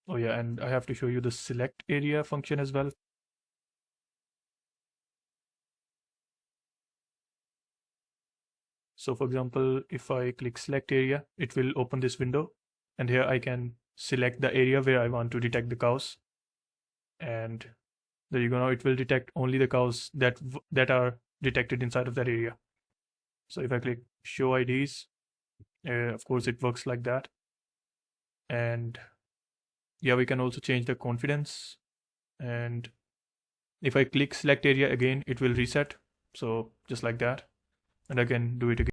Oh yeah, and I have to show you the select area function as well. So for example, if I click select area, it will open this window, and here I can select the area where I want to detect the cows. And there you go. Now it will detect only the cows that are detected inside of that area. So if I click show IDs, of course it works like that. And yeah, we can also change the confidence. And if I click select area again, it will reset. So just like that. And I can do it again.